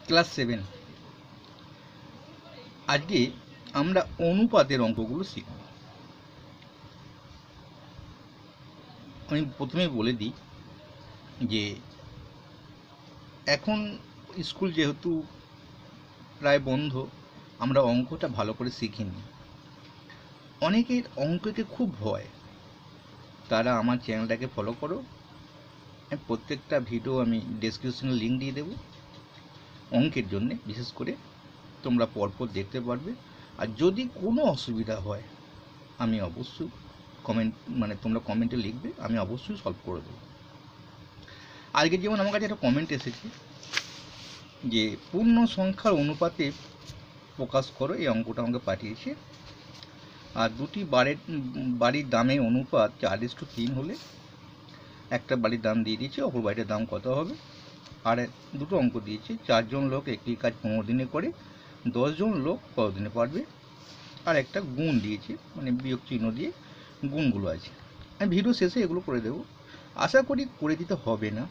Class 7। আজকে আমরা অনুপাতের অঙ্কগুলো শিখব। আমি প্রথমেই বলে দিই যে এখন স্কুল যেহেতু প্রায় বন্ধ, আমরা অঙ্কটা ভালো করে শিখিনি। অনেকের অঙ্ককে খুব ভয়, তারা আমার চ্যানেলটাকে ফলো করো। প্রত্যেকটা ভিডিও আমি ডেসক্রিপশনে লিঙ্ক দিয়ে দেবো। অঙ্কের জন্যে বিশেষ করে তোমরা পরপর দেখতে পারবে। আর যদি কোনো অসুবিধা হয় আমি অবশ্যই তোমরা কমেন্টে লিখবে, আমি অবশ্যই সলভ করে দেবো। আজকে যেমন আমার কাছে একটা কমেন্ট এসেছে যে পূর্ণ সংখ্যার অনুপাতে প্রকাশ করো, এই অঙ্কটা আমাকে পাঠিয়েছে। আর দুটি বাড়ির দামের অনুপাত 4:3 হলে একটা বাড়ির দাম দিয়ে দিয়েছে, অপর বাড়িটার দাম কত হবে। আর দুটো অঙ্ক দিয়েছে, 4 জন লোক একটি কাজ 15 দিনে করে, 10 জন লোক কতদিনে পারবে। আর একটা গুণ দিয়েছে, বিয়োগ চিহ্ন দিয়ে গুণগুলো আছে। আমি ভিডিও শেষে এগুলো করে দেবো, আশা করি করে দিতে হবে না।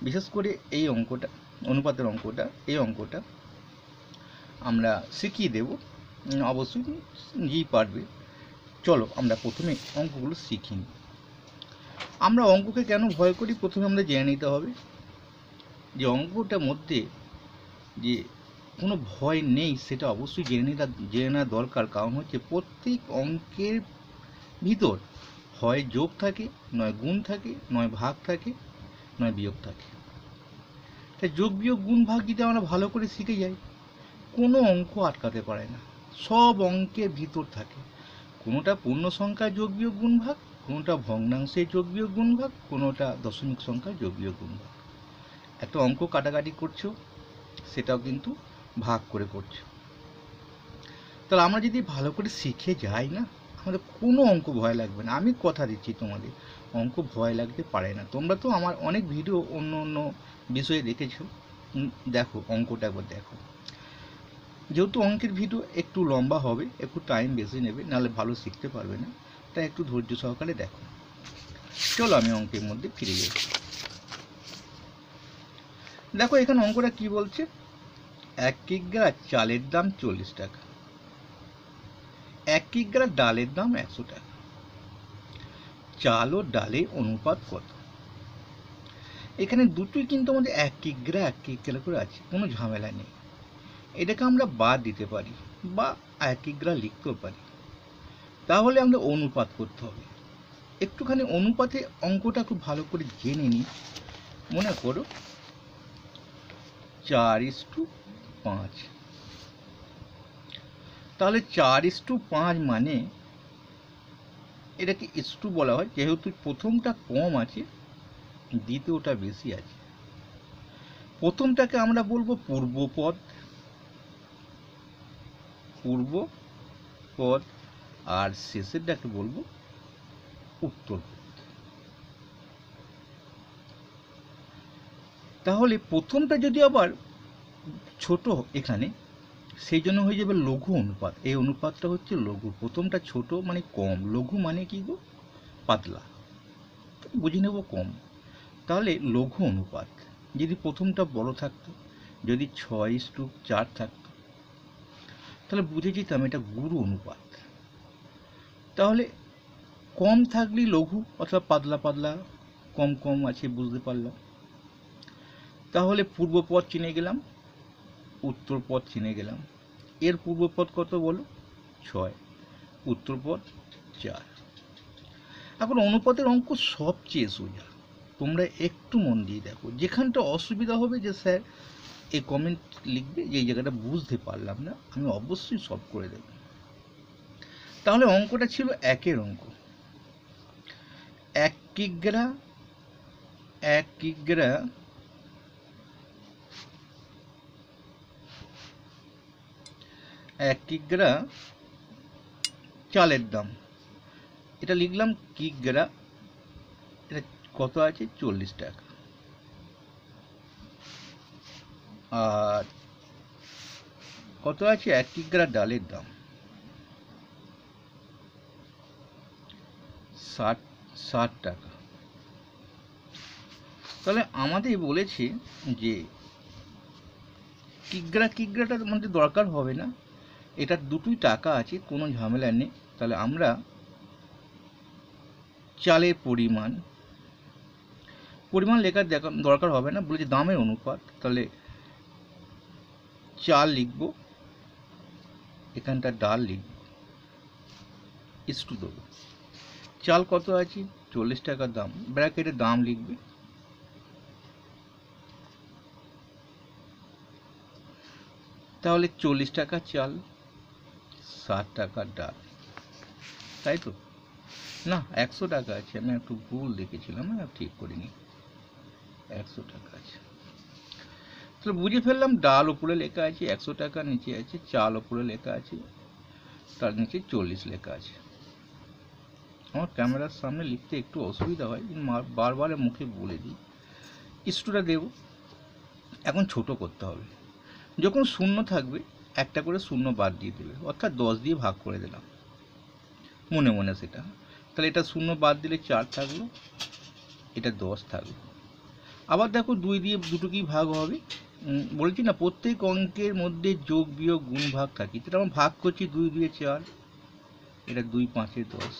বিশেষ করে এই অঙ্কটা, অনুপাতের অঙ্কটা, এই অঙ্কটা আমরা শিখিয়ে দেব, অবশ্যই নিজেই পারবে। চলো আমরা প্রথমে অঙ্কগুলো শিখি। আমরা অঙ্ককে কেন ভয় করি প্রথমে আমরা জেনে নিতে হবে যে অঙ্কটার মধ্যে যে কোনো ভয় নেই সেটা অবশ্যই জেনে নেওয়া দরকার। কারণ হচ্ছে প্রত্যেক অঙ্কের ভিতর হয় যোগ থাকে, নয় গুণ থাকে, নয় ভাগ থাকে, নয় বিয়োগ থাকে। তাই যোগ বিয়োগ গুণ ভাগ যদি আমরা ভালো করে শিখে যাই, কোনো অঙ্ক আটকাতে পারে না। সব অঙ্কের ভিতর থাকে, কোনোটা পূর্ণ সংখ্যার যোগ বিয়োগ গুণ ভাগ, কোনোটা ভগ্নাংশের যোগ বিয়োগ গুণ ভাগ, কোনোটা দশমিক সংখ্যার যোগ বিয়োগ গুণ ভাগ। একটা অঙ্ক কাটাকাটি করছো, সেটাও কিন্তু ভাগ করে করছো। তাহলে আমরা যদি ভালো করে শিখে যাই না, আমাদের কোনো অঙ্ক ভয় লাগবে না। আমি কথা দিচ্ছি তোমাদের, অঙ্ক ভয় লাগতে পারে না। তোমরা তো আমার অনেক ভিডিও অন্য অন্য বিষয়ে দেখেছো, দেখো অঙ্কটা একবার দেখো। যেহেতু অঙ্কের ভিডিও একটু লম্বা হবে, একটু টাইম বেশি নেবে, নাহলে ভালো শিখতে পারবে না, তাই একটু ধৈর্য সহকারে দেখো। চলো আমি অঙ্কের মধ্যে ফিরে যাই। দেখো এখানে অঙ্কটা কি বলছে, 1 কিগ্রা চালের দাম 40 টাকা, 1 কিগ্রা ডালের দাম 100 টাকা, চাল ও ডালের অনুপাত কত। এখানে দুটোই কিন্তু আমাদের 1 কিগ্রা 1 কিগ্রা করে আছে, কোনো ঝামেলা নেই। এটাকে আমরা বাদ দিতে পারি বা 1 কিগ্রা লিখতেও পারি। তাহলে আমরা অনুপাত করতে হবে। একটুখানি অনুপাতে অঙ্কটা খুব ভালো করে জেনে নিই। মনে করো 4:5, তাহলে 4:5 মানে এটাকে ইস্টু বলা হয়, যেহেতু প্রথমটা কম আছে দ্বিতীয়টা বেশি আছে। প্রথমটাকে আমরা বলবো পূর্বপদ, আর শেষেরটাকে বলবো উত্তরপদ। তাহলে প্রথমটা যদি আবার ছোট এখানে, সেই জন্য হয়ে যাবে লঘু অনুপাত। এই অনুপাতটা হচ্ছে লঘু, প্রথমটা ছোট মানে কম, লঘু মানে কি গো, পাতলা, বুঝে নেব কম। তাহলে লঘু অনুপাত। যদি প্রথমটা বড় থাকতো, যদি 6:4 থাকতো, তাহলে বুঝে যেতাম এটা গুরু অনুপাত। তাহলে কম থাকলেই লঘু, অথবা পাতলা পাতলা, কম কম আছে, বুঝতে পারলাম। তাহলে পূর্বপদ চিনে গেলাম, উত্তরপদ চিনে গেলাম। এর পূর্বপদ কত বলো, 6, উত্তরপদ 4। এখন অনুপাতের অঙ্ক সবচেয়ে সোজা, তোমরা একটু মন দিয়ে দেখো। যেখানটা অসুবিধা হবে যে স্যার এই কমেন্ট লিখবে যে এই জায়গাটা বুঝতে পারলাম না, আমি অবশ্যই সলভ করে দেব। তাহলে অঙ্কটা ছিল 1-এর অঙ্ক। 1 কিগ্রা চালের দাম, এটা লিখলাম কিগ্রা, এটা কত আছে 40 টাকা। আর কত আছে 1 কিগ্রা ডালের দাম 60 টাকা। তাহলে আমাদের বলেছে যে কিগ্রাটার মধ্যে দরকার হবে না, এটা দুটোই টাকা আছে, কোনো ঝামেলা নেই। তাহলে আমরা চালের পরিমাণ লেখার দরকার হবে না, বলেছি দামের অনুপাত। তাহলে চাল লিখব, এখানটা ডাল লিখব, ইস্টু দেবো। চাল কত আছে? 40 টাকা দাম, ব্র্যাকেটে দাম লিখবে। তাহলে 40 টাকা চাল, 60 টাকা ডাল, তাই তো? না, 100 টাকা আছে, আমি একটু ভুল দেখেছিলাম, ঠিক করিনি, 100 টাকা আছে। তাহলে বুঝে ফেললাম, ডাল উপরে লেখা আছে 100 টাকা, নিচে আছে চাল উপরে লেখা আছে, তার নিচে 40 লেখা আছে। আমার ক্যামেরার সামনে লিখতে একটু অসুবিধা হয়, বারবার মুখে বলে দিই। ইস্টুটা দেব। এখন ছোট করতে হবে, যখন শূন্য থাকবে একটা করে শূন্য বাদ দিয়ে দেবে, অর্থাৎ 10 দিয়ে ভাগ করে দিলাম মনে মনে সেটা। তাহলে এটা শূন্য বাদ দিলে 4 থাকলো, এটা 10 থাকলো। আবার দেখো 2 দিয়ে দুটোকেই ভাগ হবে, বলছি না প্রত্যেক অঙ্কের মধ্যে যোগ বিয়োগ গুণ ভাগ থাকে, এটা আমরা ভাগ করছি 2 দিয়ে 4, এটা 2 5 10।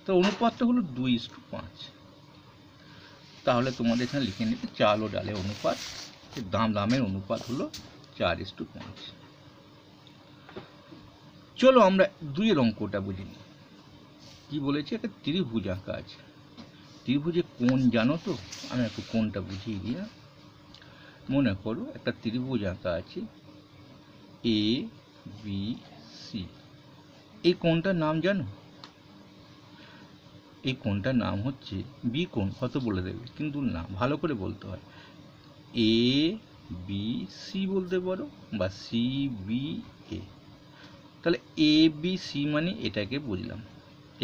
তো অনুপাতটা হলো 2:5। তাহলে তোমাদের এখানে লিখে নেবে চাল ও ডালের অনুপাত, দামের অনুপাত হলো 4:5। চলো আমরা 2 অঙ্কটা বুঝে নিই। কি বলেছে? একটা ত্রিভুজ আঁকা আছে। ত্রিভুজে কোণ জানো তো? আমি একটু কোণটা বুঝিয়ে দিই। মনে করো একটা ত্রিভুজ আঁকা আছে এ বি সি। এই কোণটার নাম জানো? এই কোণটার নাম হচ্ছে বি কোণ। কত বলে দেবে, কিন্তু না, ভালো করে বলতে হয়। এ বি সি বলতে পারো, বা সি বি এ। তাহলে এ বি সি মানে এটাকে বুঝলাম।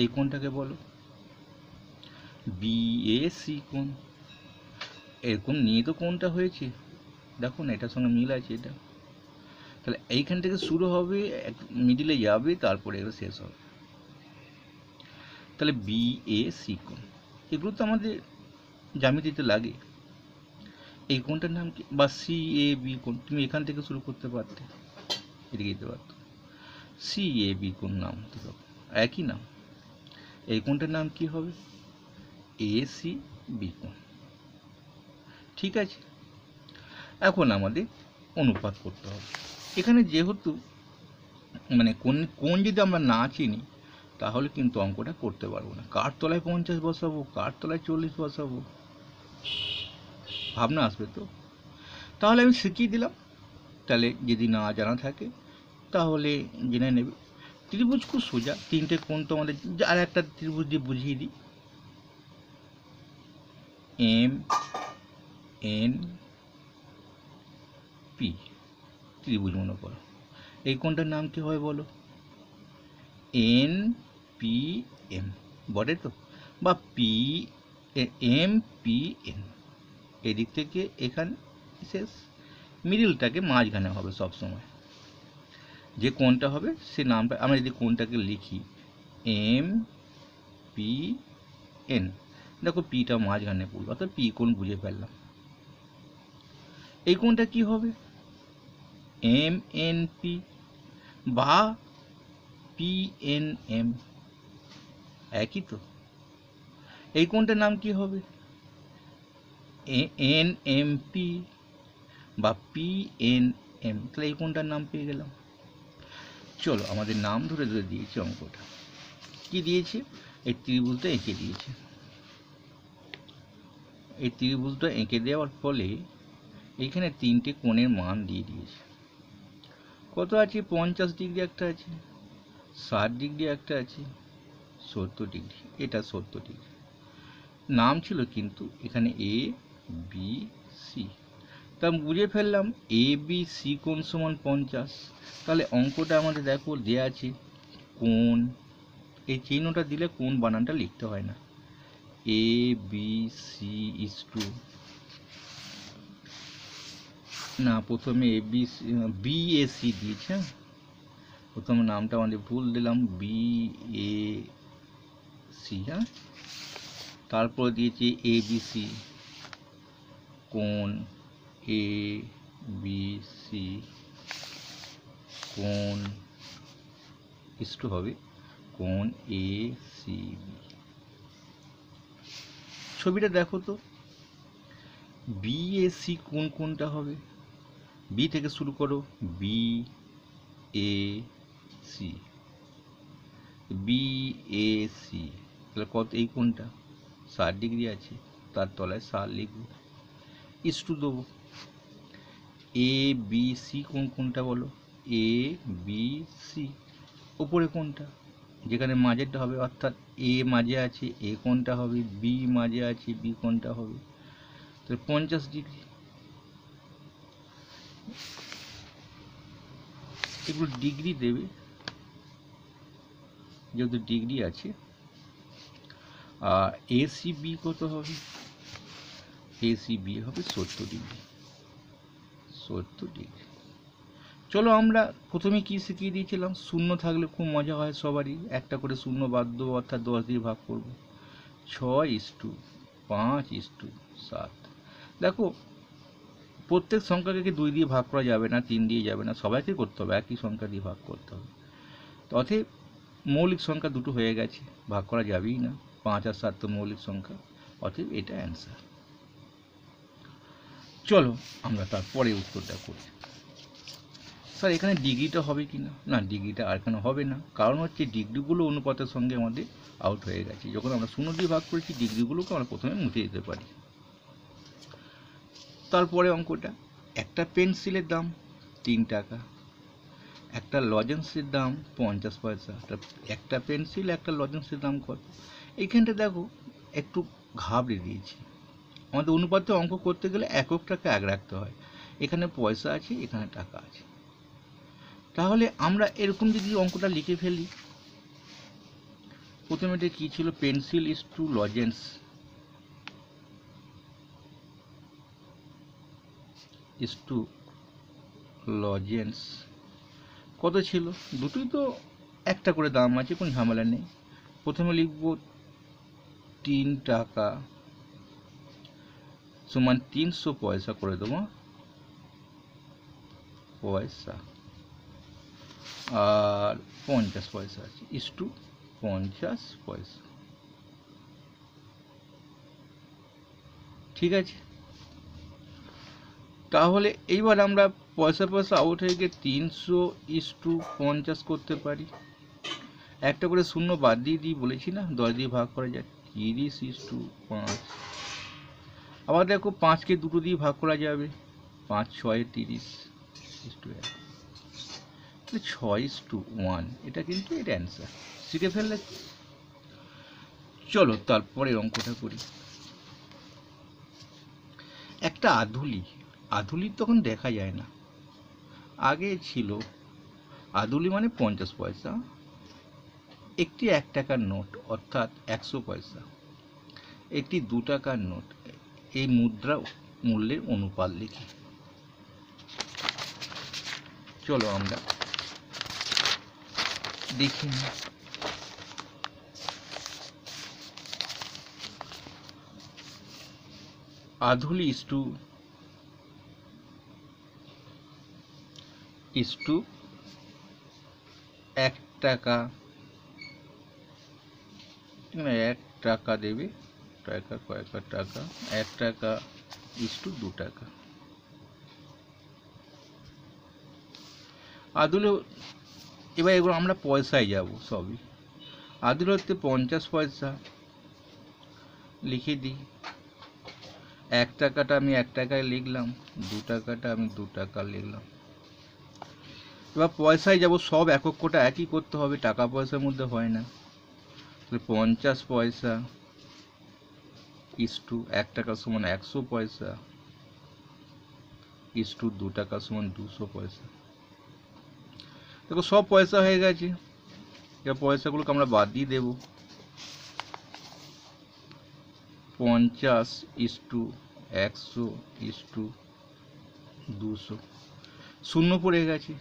এই কোণটাকে বলো বি এ সি কোণ। এরকম নিয়ে তো কোণটা হয়েছে, দেখো না এটার সঙ্গে মিল আছে এটা। তাহলে এইখান থেকে শুরু হবে, মিডিলে যাবে, তারপরে এগুলো শেষ হবে। তাহলে বি এ সি কোণ, এগুলো তো আমাদের জ্যামিতিতে লাগে। এই কোণটার নাম কি? বা সি এ বি কোণ, তুমি এখান থেকে শুরু করতে পারতে, এদিকে যেতে পারতো। সি এ বি কোণ নাম তো একই নাম। এই কোণটার নাম কি হবে? এ সি বি কোণ। ঠিক আছে, এখন আমাদের অনুপাত করতে হবে। এখানে যেহেতু মানে কোণ যদি আমরা না চিনি তাহলে কিন্তু অঙ্কটা করতে পারবো না। কার তলায় 50 বসাবো, কার তলায় 40 বসাবো, ভাবনা আসবে তো। তাহলে আমি শিখিয়ে দিলাম, তাহলে যদি না জানা থাকে তাহলে জেনে নেবে। ত্রিভুজ খুব সোজা, 3টে কোণ তো আমাদের, আর একটা ত্রিভুজ দিয়ে বুঝিয়ে দিই। এম এন পি ত্রিভুজ মনে করো। এই কোণটার নাম কি হয় বলো? এন পি এম, বটে তো? বা পি এম পি এন। এদিক থেকে এখানে শেষ, মিডিলটাকে মাঝখানে হবে সব সময়। যে কোণটা হবে সে নামটা, আমরা যদি কোণটাকে লিখি এম পি এন, দেখো পিটা মাঝখানে পড়লো, অর্থাৎ পি কোণ বুঝে ফেললাম। এই কোণটা কি হবে? এম এন পি বা পি এন এম, একই তো। এই কোণটার নাম কি হবে? এন এম পি বা পি এন এম। তাহলে এই কোণটার নাম পেয়ে গেলাম। চলো আমাদের নাম ধরে ধরে দিয়েছে অঙ্কটা। কি দিয়েছে? এই ত্রিভুজটা এঁকে দিয়েছে। এই ত্রিভুজটা এঁকে দেওয়ার ফলে এখানে 3টে কোণের মান দিয়ে দিয়েছে। কত আছে? 50 ডিগ্রি একটা আছে, 60 ডিগ্রি একটা আছে, 70 ডিগ্রি। এটা 70 ডিগ্রি। নাম ছিল কিন্তু এখানে এ বি সি। তা বুঝে ফেললাম এ বি সি কোণ সমান 50। তাহলে অঙ্কটা আমাদের দেখো দেওয়া আছে কোণ, এই চিহ্নটা দিলে কোণ বানানটা লিখতে হয় না। A B C is two, না প্রথমে A B B A C দিয়েছে, প্রথমে নামটা আমাদের ভুল দিলাম, বি এ সি। হ্যাঁ, তারপর দিয়েছে এ বি সি কোণ এ বি সি কোণ ইস্টু হবে কোণ এ সি বি। ছবিটা দেখো তো, বি এ সি কোনটা হবে? বি থেকে শুরু করো, B A C, B A C, তাহলে কত? এই কোনটা 60 ডিগ্রি আছে, তার তলায় 60 লিখব, ইস্টু দেবো। এ বি সি কোনটা বলো? A B C. ওপরে কোনটা? যেখানে মাঝেরটা হবে, অর্থাৎ এ মাঝে আছে, এ কোনটা হবে? বি মাঝে আছে, বি কোনটা হবে? তাহলে 50 ডিগ্রি। এগুলো ডিগ্রি দেবে, যেহেতু ডিগ্রি আছে। আর এসি বি কত হবে? এসি বি হবে 70 ডিগ্রি, 70 ডিগ্রি। চলো আমরা প্রথমে কি শিখিয়ে দিয়েছিলাম, শূন্য থাকলে খুব মজা হয় সবারই, একটা করে শূন্য বাদ দেবো, অর্থাৎ 10 দিয়ে ভাগ করবো। 6:5:7। দেখো, প্রত্যেক সংখ্যাকে 2 দিয়ে ভাগ করা যাবে না, 3 দিয়ে যাবে না, সবাইকে করতে হবে, একই সংখ্যা দিয়ে ভাগ করতে হবে। অতএব মৌলিক সংখ্যা দুটো হয়ে গেছে, ভাগ করা যাবেই না। 5 আর 7 তো মৌলিক সংখ্যা, অতএব এটা অ্যান্সার। চলো আমরা তারপরে উত্তরটা করি। স্যার এখানে ডিগ্রিটা হবে কি না? না, ডিগ্রিটা আর এখানে হবে না, কারণ হচ্ছে ডিগ্রিগুলো অনুপাতের সঙ্গে আমাদের আউট হয়ে গেছে। যখন আমরা 0 দিয়ে ভাগ করেছি, ডিগ্রিগুলোকে আমরা প্রথমে মুছে দিতে পারি। তারপরে অঙ্কটা, একটা পেন্সিলের দাম 3 টাকা, একটা লজেন্সের দাম 50 পয়সা। একটা পেন্সিল একটা লজেন্সের দাম কত? এইখানটা দেখো একটু ঘাবড়ে দিয়েছি। আমাদের অনুপাতে অঙ্ক করতে গেলে এককটাকে আগে রাখতে হয়। এখানে পয়সা আছে, এখানে টাকা আছে। তাহলে আমরা এরকম যদি অঙ্কটা লিখে ফেলি, প্রথমে এটা কী ছিল? Pencil is to lozenges, is to lozenges কত ছিল? দুটোই তো একটা করে দাম আছে, কোনো ঝামেলা নেই। প্রথমে লিখব 3 টাকা সমান 300 পয়সা করে দেবো, পয়সা, আর 50 পয়সা আছে, ইস টু 50 পয়সা। ঠিক আছে, তাহলে এইবার আমরা পয়সা আউট হয়ে গিয়ে 300 ইস টু 50 করতে পারি। একটা করে শূন্য বাদ দিয়ে দিই, বলেছি না 10 দিয়ে ভাগ করা যায়। 30 ইস টু 5। আবার দেখো 5কে দুটো দিয়ে ভাগ করা যাবে, 5 6 30 ইস টু 1, 6 ইস টু 1। এটা কিন্তু এর অ্যান্সার, শিখে ফেললে। চলো তারপরে অঙ্কটা করি। একটা আধুলি তখন দেখা যায় না, আগে ছিল। আধুলি মানে 50 পয়সা, একটি 1 টাকার নোট অর্থাৎ 100 পয়সা, একটি 2 টাকার নোট। এই মুদ্রা মূল্যের অনুপাত লিখি। চলো আমরা দেখি। আধুলি ইস টু 1 টাকা, 1 টাকা দেবে, টাকা কয়েকটা টাকা, 1 টাকা ইস টু 2 টাকা। আদুলে এবার এগুলো আমরা পয়সায় যাব সবই। আদুলে হচ্ছে 50 পয়সা, লিখে দিই। 1 টাকাটা আমি 1 টাকায় লিখলাম, 2 টাকাটা আমি 2 টাকা লিখলাম। এবার পয়সায় যাব, সব একক কোটা একই করতে হবে, টাকা পয়সার মধ্যে হয় না। 50 পয়সা ইস টু 1 টাকা সমান 100 পয়সা ইস টু 2 টাকা সমান 200 পয়সা। দেখো সব পয়সা হয়ে গেছে, এবার পয়সাগুলোকে আমরা বাদ দিয়ে দেব। 50 ইস টু 100 ইস টু 200, শূন্য পড়ে গেছে,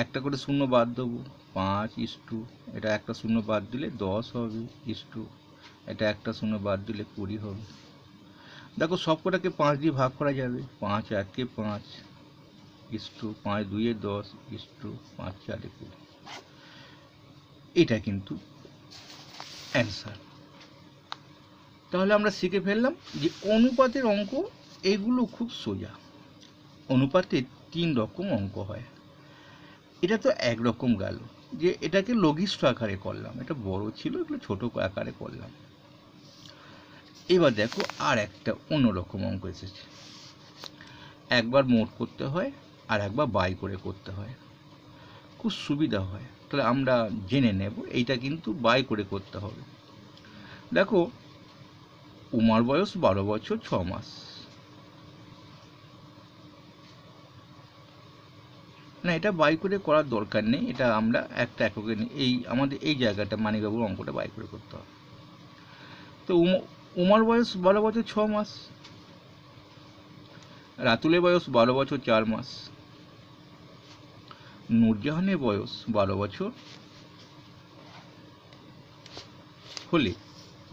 একটা করে শূন্য বাদ দেবো। 5 ইস টু, এটা একটা শূন্য বাদ দিলে 10 হবে, ইস টু এটা একটা শূন্য বাদ দিলে 20 হবে। দেখো সব কটাকে 5 দিয়ে ভাগ করা যাবে, 5 1 5 ইস্টু 5 2 10 ইস্টু 5 4 20। এটা কিন্তু অ্যান্সার। তাহলে আমরা শিখে ফেললাম যে অনুপাতের অঙ্ক এগুলো খুব সোজা। অনুপাতে 3 রকম অঙ্ক হয়। এটা তো একরকম গেল যে এটাকে লঘিষ্ঠ আকারে করলাম, এটা বড় ছিল, এগুলো ছোট আকারে করলাম। এবার দেখো আর একটা অন্যরকম অঙ্ক এসেছে। একবার মোট করতে হয় আর একবার বাই করে করতে হয়, খুব সুবিধা হয়। তাহলে আমরা জেনে নেব এইটা কিন্তু বাই করে করতে হবে। দেখো উমার বয়স 12 বছর 6 মাস। না, এটা বাই করে করার দরকার নেই, এটা আমরা একটা এককে এই আমাদের এই জায়গাটা মানিকবাবুর অঙ্কটা বাই করে করতে হবে। তো উমার বয়স 12 বছর 6 মাস, রাতুলের বয়স 12 বছর 4 মাস, নূরজাহানের বয়স 12 বছর হলে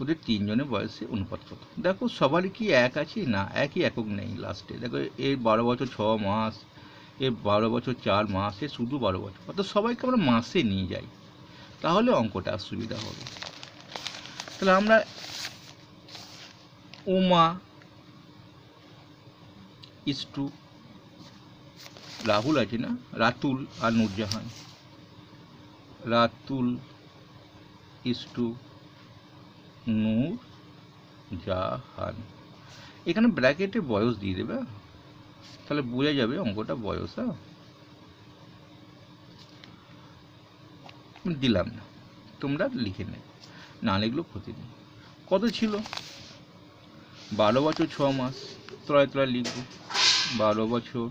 ওদের 3 জনের বয়সে অনুপাত কত? দেখো সবারই কি এক আছে? না, একই একক নেই লাস্টে। দেখো এই 12 বছর 6 মাস, এ 12 বছর 4 মাস, এ শুধু 12 বছর, অর্থাৎ সবাইকে আমরা মাসে নিয়ে যাই, তাহলে অঙ্কটা সুবিধা হবে। তাহলে আমরা উমা ইস্টু রাহুল আছে না, রাতুল আর নূরজাহান, রাতুল ইস্টু নূরজাহান, এখানে ব্র্যাকেটে বয়স দিয়ে দেবে, তাহলে বোঝা যাবে অঙ্কটা বয়স। দিলাম না, তোমরা লিখে নেবে, না লিখলেও ক্ষতি নেই। কত ছিল? 12 বছর 6 মাস, তোরা লিখব 12 বছর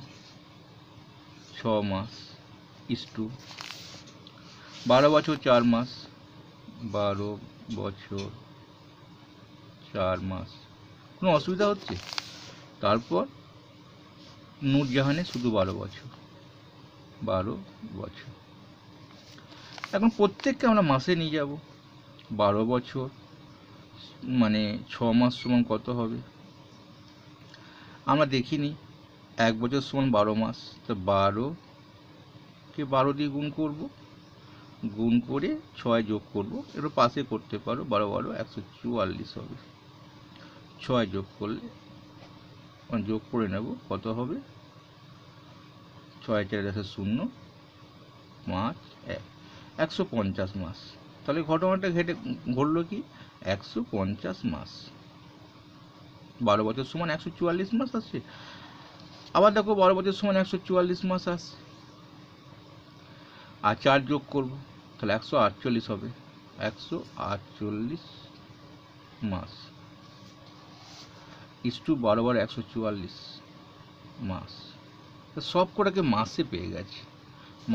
6 মাস ইস্টু 12 বছর 4 মাস, 12 বছর 4 মাস। কোনো অসুবিধা হচ্ছে? তারপর নূরজাহানে শুধু 12 বছর, 12 বছর। এখন প্রত্যেককে আমরা মাসে নিয়ে যাব। 12 বছর মানে 6 মাস সমান কত হবে? আমরা দেখিনি, 1 বছর সমান 12 মাস, তো 12কে 12 দিয়ে গুণ করব, গুণ করে 6 যোগ করব, এবার পাশে করতে পারো, 12 12 144 হবে। 6 যোগ করলে যোগ করে নেব, কত হবে? 6 4 0 5 1, 150 মাস। তাহলে ঘটনাটা ঘটলো কি? 150 মাস। 12 বছর সমান 144 মাস আসছে। আবার দেখো 12 বছর সমান 144 মাস আসছে, আর 4 যোগ করব, তাহলে 148 হবে। 148 মাস ইস্টু 12 12 144 মাস। সব কটাকে মাসে পেয়ে গেছে,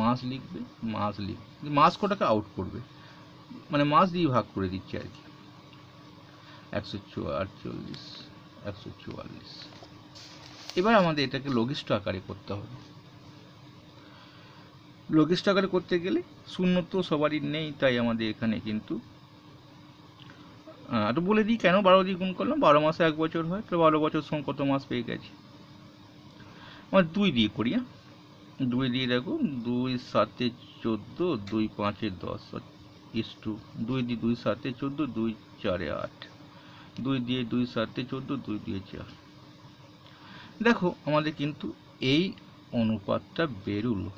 মাস লিখবে, মাস লিখবে, মাস কটাকে আউট করবে, মানে মাস দিয়ে ভাগ করে দিচ্ছে আর কি। 148 144। এবার আমাদের এটাকে লঘিষ্ঠ আকারে করতে হবে। লঘিষ্ঠ আকারে করতে গেলে শূন্য তো সবারই নেই, তাই আমাদের এখানে কিন্তু তো বলে দিই কেন 12 দিয়ে গুণ করলাম। 12 মাসে 1 বছর হয়, তো 12 বছর সমান কত মাস পেয়ে গেছি? আমরা 2 দিয়ে করি। 2 দিয়ে দেখো, 2 7 14, 2 5 10 ইস্টু 2 দিয়ে 2 7 14, 2 4 8, 2 দিয়ে 2 7 14, 2 দিয়ে 4। দেখো আমাদের কিন্তু এই অনুপাতটা বেরোলো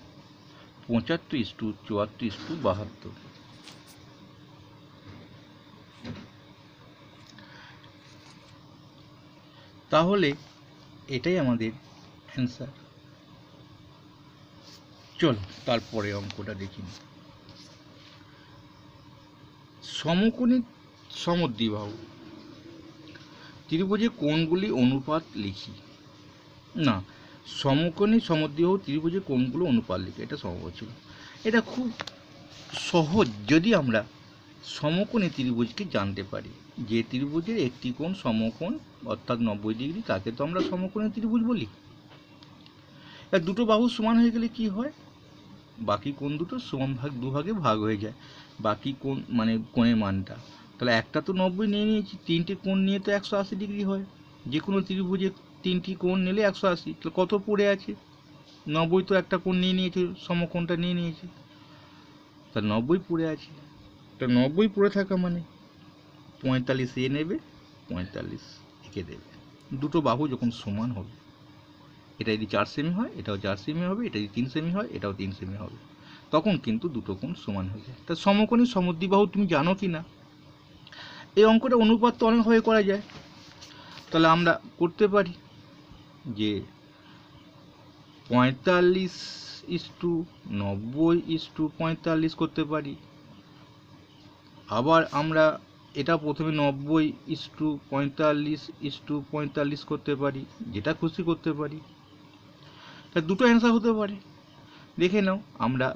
75:74:72। তাহলে এটাই আমাদের অ্যান্সার। চলো তারপরে অঙ্কটা দেখি। সমকোণী সমদ্বিবাহু ত্রিভুজের কোণগুলি অনুপাত লিখি। না, সমকোণী সমদ্বিবাহু ত্রিভুজের কোণগুলো অনুপাত লিখি, এটা সম্ভব ছিল। এটা খুব সহজ যদি আমরা সমকোণী ত্রিভুজকে জানতে পারি। যে ত্রিভুজের একটি কোণ সমকোণ অর্থাৎ 90 ডিগ্রি, তাকে তো আমরা সমকোণী ত্রিভুজ বলি। আর দুটো বাহু সমান হয়ে গেলে কি হয়? বাকি কোণ দুটো সমান দুভাগে ভাগ হয়ে যায়, বাকি কোণ মানে কোণের মানটা। তাহলে একটা তো 90 নিয়ে নিয়েছি, 3টে কোণ নিয়ে তো 180 ডিগ্রি হয়। যে কোনো ত্রিভুজে 3টি কোণ নিলে 180, তাহলে কত পড়ে আছে? 90 তো একটা কোণ নিয়ে নিয়েছে, সমকোণটা নিয়ে নিয়েছে, তা 90 পড়ে আছে। তা 90 পড়ে থাকা মানে 45 এ নেবে, 45 এঁকে দেবে। দুটো বাহু যখন সমান হবে, এটা যদি 4 সেমি হয় এটাও 4 সেমি হবে, এটা যদি 3 সেমি হয় এটাও 3 সেমি হবে, তখন কিন্তু দুটো কোণ সমান হয়ে যায়। তা সমকোণী সমদ্বিবাহু তুমি জানো কি না? এই অঙ্কটা অনুপাত তো অনেকভাবে করা যায়। তাহলে আমরা করতে পারি যে 45:90:45 করতে পারি। আবার আমরা এটা প্রথমে 90:45:45 করতে পারি, যেটা খুশি করতে পারি। তা দুটো অ্যান্সার হতে পারে, দেখে নাও। আমরা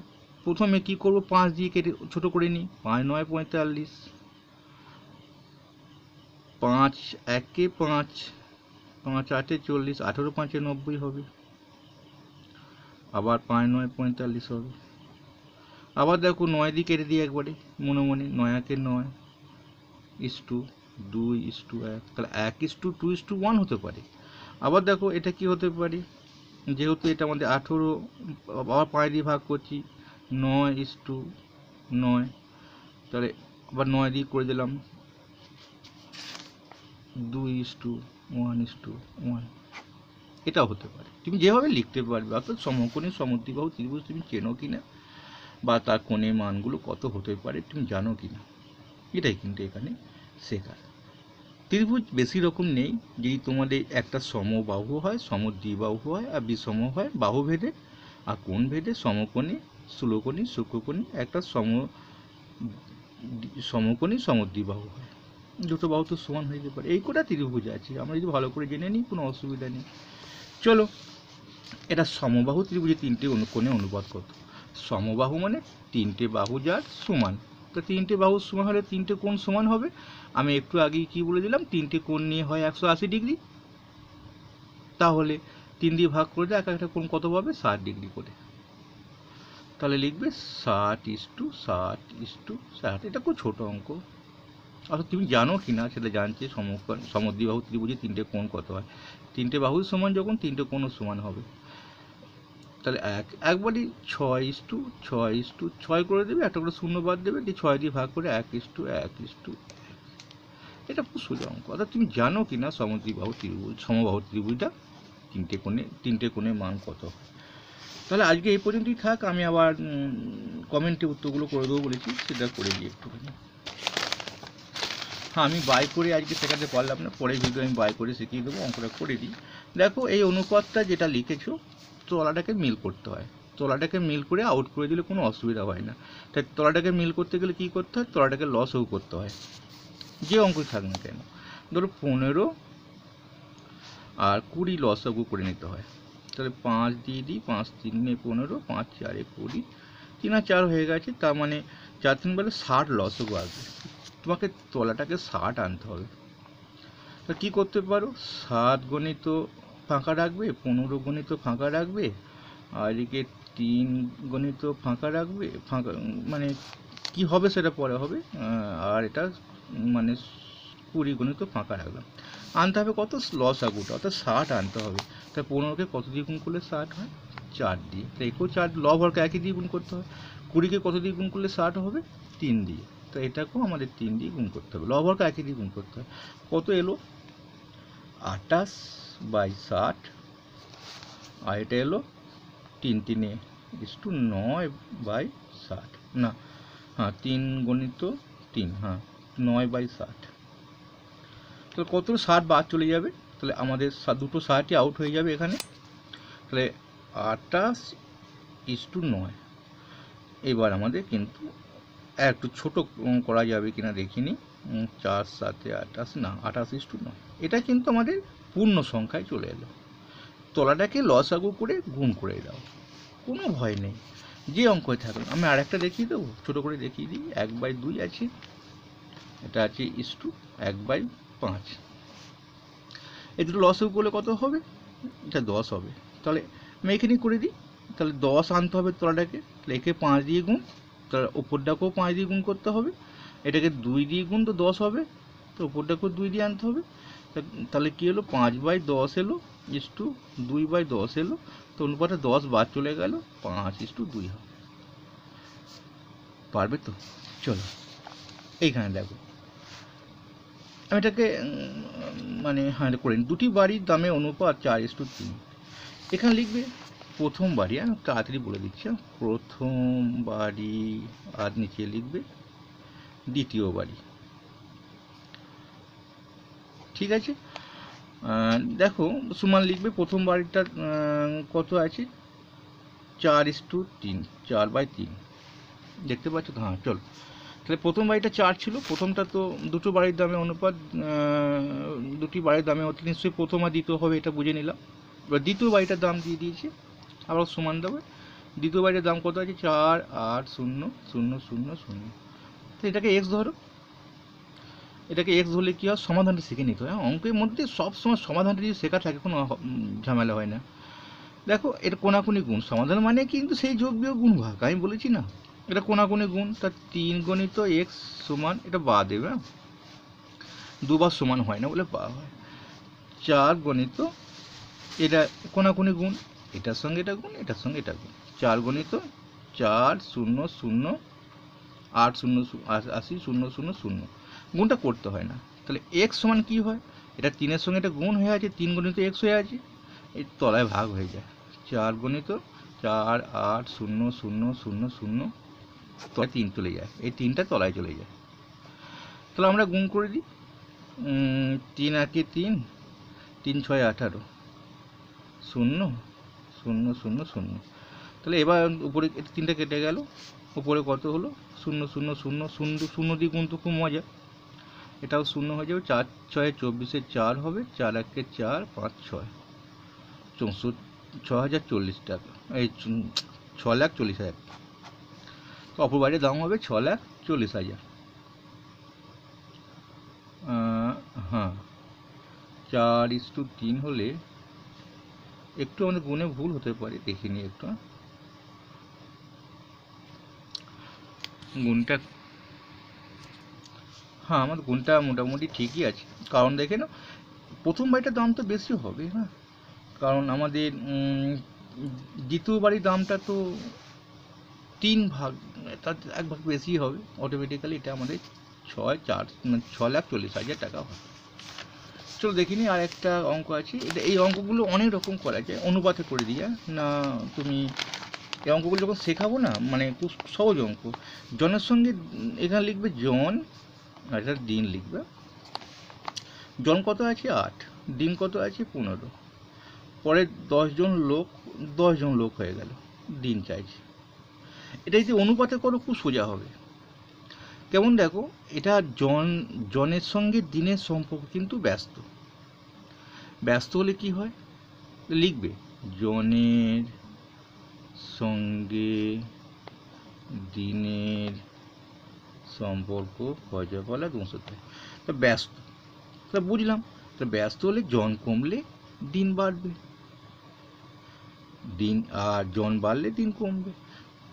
প্রথমে কি করব, 5 দিয়ে কেটে ছোট করে নিই। 5×9 45, 5×1 5, 5×8 40, 18×5 90 হবে। আবার 5×9 45 হবে। আবার দেখো 9 দিয়ে কেটে দিই একবারে মনে মনে, 9×1 9, 2:1, তাহলে 1:2:1 হতে পারে। আবার দেখো এটা কি হতে পারে, যেহেতু এটা আমাদের 18, আবার 5 দিয়ে ভাগ করছি, 9:9, তাহলে আবার 9 দিয়ে করে দিলাম 2:1:1, এটাও হতে পারে। তুমি যেভাবে লিখতে পারবে, অর্থাৎ সমকোণী সমদ্বিবাহু ত্রিভুজ তুমি চেনো কিনা, বা তার কোণের মানগুলো কত হতে পারে তুমি জানো কিনা, এটাই কিন্তু এখানে শেখার। ত্রিভুজ বেশি রকম নেই, যদি তোমাদের একটা সমবাহু হয়, সমদ্বিবাহু হয়, আর বিষম হয় বাহু ভেদে, আর কোণ ভেদে সমকোণী স্থূলকোণী সূক্ষ্মকোণী একটা সমকোণী সমদ্বিবাহু হয়। দুটো বাহু তো সমান হয়ে যেতে পারে। এই কটা ত্রিভুজ আছে, আমরা যদি ভালো করে জেনে নিই কোনো অসুবিধা নেই। চলো, এটা সমবাহু ত্রিভুজে 3টে কোণে অনুপাত কত? সমবাহু মানে 3টে বাহু যার সমান। তো 3টে বাহু সমান হলে 3টে কোণ সমান হবে। আমি একটু আগেই কি বলে দিলাম, 3টে কোণ নিয়ে হয় 180 ডিগ্রি। তাহলে 3 দিয়ে ভাগ করে দেয়, এক একটা কোণ কত পাবে, 60 ডিগ্রি করে। তাহলে লিখবে 60:60:60। এটা খুব ছোট অঙ্ক। অর্থাৎ তুমি জানো কি না সেটা জানছে, সমদ্বিবাহু ত্রিভুজে 3টে কোণ কত হয়। 3টে বাহু সমান যখন 3টে কোণও সমান হবে। তাহলে একবারই 6:6:6 করে দেবে, একটা করে শূন্য বাদ দেবে, দিয়ে 6 দিয়ে ভাগ করে 1:1:1। এটা খুব সোজা অঙ্ক। অর্থাৎ তুমি জানো কি না সমবাহু ত্রিভুজটা 3টে কোণের মান কত। তাহলে আজকে এই পর্যন্তই থাক। আমি আবার কমেন্টে উত্তরগুলো করে দেবো বলেছি, সেটা করে দিই একটুখানি। হ্যাঁ, আমি বাই করে আজকে শেখাতে পারলাম না, পরে ভিডিও আমি বাই করে শিখিয়ে দেবো, অঙ্কটা করে দিই। দেখো, এই অনুপাতটা যেটা লিখেছো, তলাটাকে মিল করতে হয়। তলাটাকে মিল করে আউট করে দিলে কোনো অসুবিধা হয় না। তাই তলাটাকে মিল করতে গেলে কী করতে হয়, তলাটাকে লসও করতে হয়, যে অঙ্কই থাক না কেন। ধরো 15 আর 20 লসও করে নিতে হয়। তাহলে 5 দিয়ে দিই, 5×3 = 15, 5×4 = 20, 3 আর 4 হয়ে গেছে। তার মানে 4×3 = 60 লসও আসবে। তোমাকে তলাটাকে 60 আনতে হবে। তা কী করতে পারো, 7 গণিত ফাঁকা রাখবে, 15 গণিত ফাঁকা রাখবে, আর এদিকে 3 গণিত ফাঁকা রাখবে। ফাঁকা মানে কি হবে সেটা পরে হবে। আর এটা মানে 20 গণিত ফাঁকা রাখলাম। আনতে হবে কত, লসাগুটা, অর্থাৎ 60 আনতে হবে। তাই 15কে কত দিয়ে গুণ করলে 60 হয়, 4 দিয়ে। তাই একেও 4, লব হরকে একই দিয়ে গুণ করতে হয়। 20কে কত দিয়ে গুণ করলে 60 হবে, 3 দিয়ে। তো এটাকেও আমাদের 3 দিয়ে গুণ করতে হবে, লব হরকে একই দিয়ে গুণ করতে হয়। কত এলো, 28/60, আর এটা এলো 3×3=9/60, না হ্যাঁ 3 গণিত 3, হ্যাঁ 9/60। তাহলে কত, 60 বাদ চলে যাবে, তাহলে আমাদের দুটো 60ই আউট হয়ে যাবে এখানে। তাহলে 28:9। এবার আমাদের কিন্তু একটু ছোট করা যাবে কিনা দেখিনি, 4 7 28, না 28:9। এটা কিন্তু আমাদের পূর্ণ সংখ্যায় চলে এলো। তলাটাকে লসাগু করে গুণ করে দাও, কোনো ভয় নেই, যে অঙ্কই থাকলো। আমি আরেকটা দেখিয়ে দেবো, ছোটো করে দেখিয়ে দিই। 1/2 আছে, এটা আছে 1/5। এই দুটো লসাগু করলে কত হবে, এটা 10 হবে। তাহলে আমি এখানেই করে দিই। তাহলে 10 আনতে হবে তলাটাকে, তাহলে একে 5 দিয়ে গুণ, তাহলে ওপরটাকেও 5 দিয়ে গুণ করতে হবে। এটাকে 2 দিয়ে গুণ তো 10 হবে, তো ওপরটাকেও 2 দিয়ে আনতে হবে। তাহলে কী হলো, 5/10 এলো, 2/10 এলো। তো অনুপাতে 10 বাদ চলে গেল, 5:2 হবে। পারবে তো? চলো এইখানে দেখো, আমি এটাকে মানে হ্যাঁ করে নিই। দুটি বাড়ির দামে অনুপাত 4:3। এখানে লিখবে প্রথম বাড়ি, আমি তাড়াতাড়ি বলে দিচ্ছি, প্রথম বাড়ি, আর নিচে লিখবে দ্বিতীয় বাড়ি। ঠিক আছে, দেখো সমান লিখবে প্রথম বাড়িটা কত আছে, 4:3, 4/3 দেখতে পাচ্ছ তো? হ্যাঁ চলো, তাহলে প্রথম বাড়িটা 4 ছিল, প্রথমটা তো দুটো বাড়ির দামে অনুপাত, দুটি বাড়ির দামে হতে নিশ্চয়ই প্রথম আর দ্বিতীয় হবে, এটা বুঝে নিলাম। এবার দ্বিতীয় বাড়িটার দাম দিয়ে দিয়েছি, আবার সমান দেবে। দ্বিতীয় বাড়িটার দাম কত আছে, 4,8,0,0,0,0। তো এটাকে এক্স ধরো, এটাকে এক্স ধরলে কী হয়, সমাধানটা শিখে নিতে হয়। অঙ্কের মধ্যে সবসময় সমাধানটা যদি শেখা থাকে কোনো ঝামেলা হয় না। দেখো এটা কোনাকুনি গুণ, সমাধান মানে কিন্তু সেই যোগ বিয়োগ গুণ ভাগ, আমি বলেছি না, এটা কোনাকুনি গুণ। তার 3 গণিত এক্স সমান, এটা বা দেবে, দুবার সমান হয় না বলে বা হয়। 4 গণিত, এটা কোনাকুনি গুণ, এটার সঙ্গে এটা গুণ, এটার সঙ্গে এটা গুণ। 4 গণিত 4 0 0 8 0 80 0 0 0, গুণটা করতে হয় না। তাহলে এক্স সমান কি হয়, এটা 3-এর সঙ্গে এটা গুণ হয়ে আছে, 3 গণিত এক্স হয়ে আছে, এই তলায় ভাগ হয়ে যায়। 4 গণিত 4 8 0 0 0 0, তলায় 3 চলে যায়, এই 3টা তলায় চলে যায়। তাহলে আমরা গুণ করে দিই, 3 আর 3, 3 6 18, 0 0 0 0। তাহলে এবার উপরে 3টা কেটে গেল, উপরে কত হলো, 0 0 0 0 0 দিয়ে গুণ তো খুব মজা, এটাও 0 হয়ে যাবে। 4 6 24 4 হবে, 4 1 4 5 6 6,040 টাকা, এই 6,40,000। তো অপর বাড়ির দাম হবে 6,40,000। হ্যাঁ 4:3 হলে একটু আমাদের গুণে ভুল হতে পারে, দেখিনি একটু, গুণটা, হ্যাঁ আমার গুণটা মোটামুটি ঠিকই আছে। কারণ দেখে না, প্রথম বাড়িটার দাম তো বেশি হবে, হ্যাঁ, কারণ আমাদের দ্বিতীয় বাড়ির দামটা তো 3 ভাগ, তার 1 ভাগ বেশি হবে অটোমেটিক্যালি, এটা আমাদের 6,40,000 টাকা হবে। চলো দেখিনি, আর একটা অঙ্ক আছে, এটা এই অঙ্কগুলো অনেক রকম করা যায়, অনুপাতে করে দিয়া না, তুমি এই অঙ্কগুলো যখন শেখাবো না, মানে খুব সহজ অঙ্ক। জনের সঙ্গে এখানে লিখবে জন, আর এটা দিন লিখবে। জন কত আছে 8, দিন কত আছে 15, পরে 10 জন লোক হয়ে গেল, দিন চাইছে। এটা যদি অনুপাতে করো খুব সোজা হবে। কেমন দেখো, এটা জনের সঙ্গে দিনের সম্পর্ক কিন্তু ব্যস্ত হলে কি হয়, লিখবে জনের সঙ্গে দিনের সম্পর্ক কয়জা 200। তো ব্যস্ত, তা বুঝলাম, তো ব্যস্ত হলে জন কমলে দিন বাড়বে, দিন আর জন বাড়লে দিন কমবে।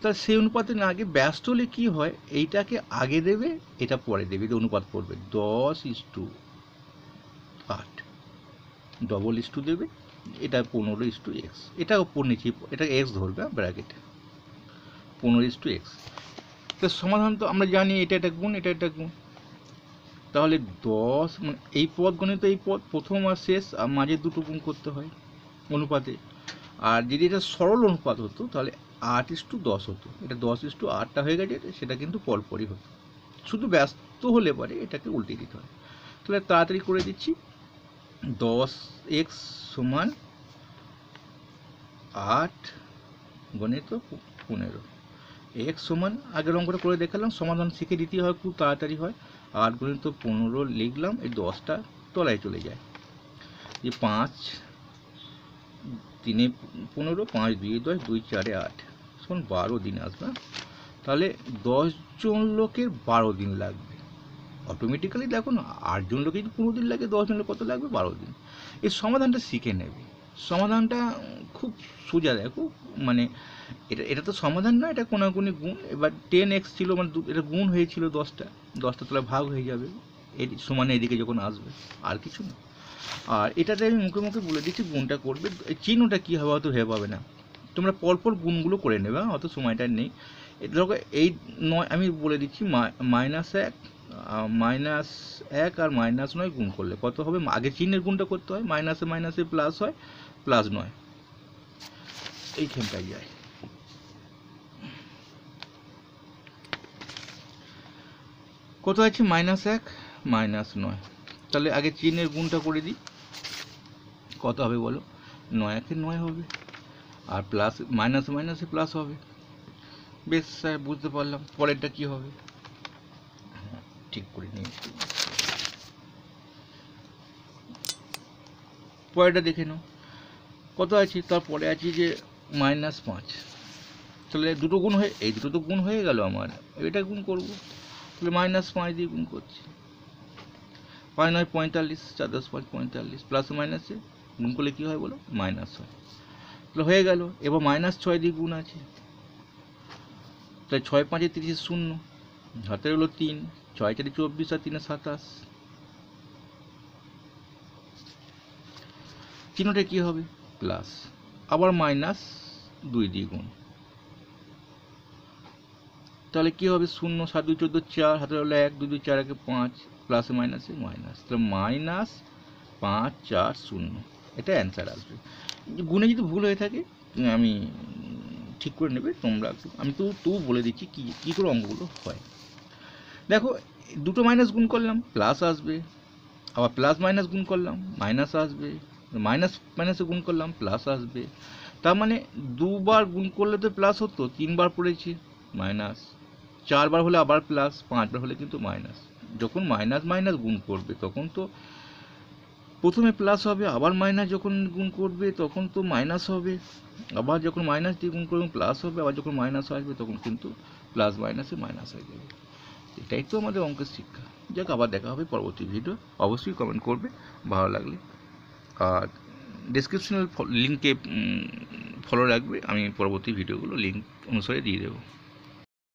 তা সেই অনুপাতে না, আগে ব্যস্ত হলে কি হয়, এইটাকে আগে দেবে, এটা পরে দেবে, অনুপাত করবে 10:8, ডবল ইস্টু দেবে, এটা 15:x, এটা ওপর নিচে, এটা এক্স ধরবে ব্র্যাকেটে, 15:x। তো সমাধান তো আমরা জানি, এটা গুণ, এটা গুণ। তাহলে 10 মানে এই পদ গণিত, এই পদ প্রথম আর শেষ আর মাঝের দুটো গুণ করতে হয় অনুপাতে। আর যদি এটা সরল অনুপাত হতো তাহলে 8:10 হতো, এটা 10:8টা হয়ে গেছে, সেটা কিন্তু পরপরই হতো। শুধু ব্যস্ত হলে পরে এটাকে উল্টে দিতে হয়। তাহলে তাড়াতাড়ি করে দিচ্ছি, 10x সমান 8 গণিত 15, এক্স সমান, আগের অঙ্কটা করে দেখালাম, সমাধান শিখে দিতে হয়, খুব তাড়াতাড়ি হয়। 8 গণিত 15 লিখলাম, এই 10টা তলায় চলে যায়, এই 5 3 15, 5 2 10, 2 4 8 সমান 12 দিন আসবে। তাহলে 10 জন লোকের 12 দিন লাগবে অটোমেটিক্যালি। দেখো না, 8 জন লোকের 15 দিন লাগে, 10 জন লোক কত লাগবে, 12 দিন। এই সমাধানটা শিখে নেবে, সমাধানটা খুব সোজা। দেখো মানে এটা তো সমাধান না, এটা কোনাকুনি গুণ। এবার 10x ছিল, মানে এটা গুণ হয়েছিল 10টা তলায় ভাগ হয়ে যাবে, এর সমানে এদিকে যখন আসবে, আর কিছু না। আর এটাতে আমি মুখে মুখে বলে দিচ্ছি গুণটা করবে, চিহ্নটা কী হবে অত ভেবে পাবে না, তোমরা পরপর গুণগুলো করে নেবে, অত সময়টা নেই। ধরো এই 9 আমি বলে দিচ্ছি, -1 -1 আর -9 গুণ করলে কত হবে, আগে চিহ্নের গুণটা করতে হয়, মাইনাসে মাইনাসে প্লাস হয়, +9 এইখানটায় যায়। কত আছে, -1 -9, তাহলে আগে চিহ্নের গুণটা করে দিই, কত হবে বলো, 9 × 9 হবে, আর প্লাস মাইনাসে মাইনাসে প্লাস হবে। বেশ স্যার বুঝতে পারলাম, পরেরটা কি হবে, ঠিক করে নিয়েছি, পরেরটা দেখে নাও কত আছে, তারপরে আছে যে -5, তাহলে দুটো গুণ হয়ে, এই দুটো তো গুণ হয়ে গেল আমার, এটা গুণ করব, তাহলে -5 দিয়ে গুণ করছি, 5 9 45, 4 10 5 45, প্লাসে মাইনাসে গুণ করলে কী হয় বলো, মাইনাস হয়, তাহলে হয়ে গেল। এবার -6 দিয়ে গুণ আছে, তাহলে 6 5 30 0, হাতের হলো 3, 6 4 24 আর 3 27, চিহ্নটা কী হবে, প্লাস, আবার -2 দিয়ে গুণ, তাহলে কী হবে, 0 7 2 14 4, হাতের হলো 1 2 2 4 1 5, প্লাসে মাইনাসে মাইনাস, তাহলে -5 4 0, এটা অ্যান্সার আসবে। গুণে যদি ভুল হয়ে থাকে আমি ঠিক করে নেবে তোমরা, আমি তো বলে দিচ্ছি কী করে অঙ্কগুলো হয়। দেখো দুটো মাইনাস গুণ করলাম প্লাস আসবে, আবার প্লাস মাইনাস গুণ করলাম মাইনাস আসবে, মাইনাস মাইনাসে গুণ করলাম প্লাস আসবে, তার মানে দুবার গুণ করলে তো প্লাস হতো, 3 বার পড়েছি মাইনাস, 4 বার হলে আবার প্লাস, 5 বার হলে কিন্তু মাইনাস। যখন মাইনাস মাইনাস গুণ করবে তখন তো প্রথমে প্লাস হবে, আবার মাইনাস যখন গুণ করবে তখন তো মাইনাস হবে, আবার যখন মাইনাস দিয়ে গুণ করবে প্লাস হবে, আবার যখন মাইনাস আসবে তখন কিন্তু প্লাস মাইনাসে মাইনাস হয়ে যাবে। এটাই তো আমাদের অঙ্কের শিক্ষা। যাক, আবার দেখা হবে পরবর্তী ভিডিও, অবশ্যই কমেন্ট করবে ভালো লাগলে, আর ডেসক্রিপশনাল লিঙ্কে ফলো রাখবে, আমি পরবর্তী ভিডিওগুলো লিঙ্ক অনুসারে দিয়ে দেবো।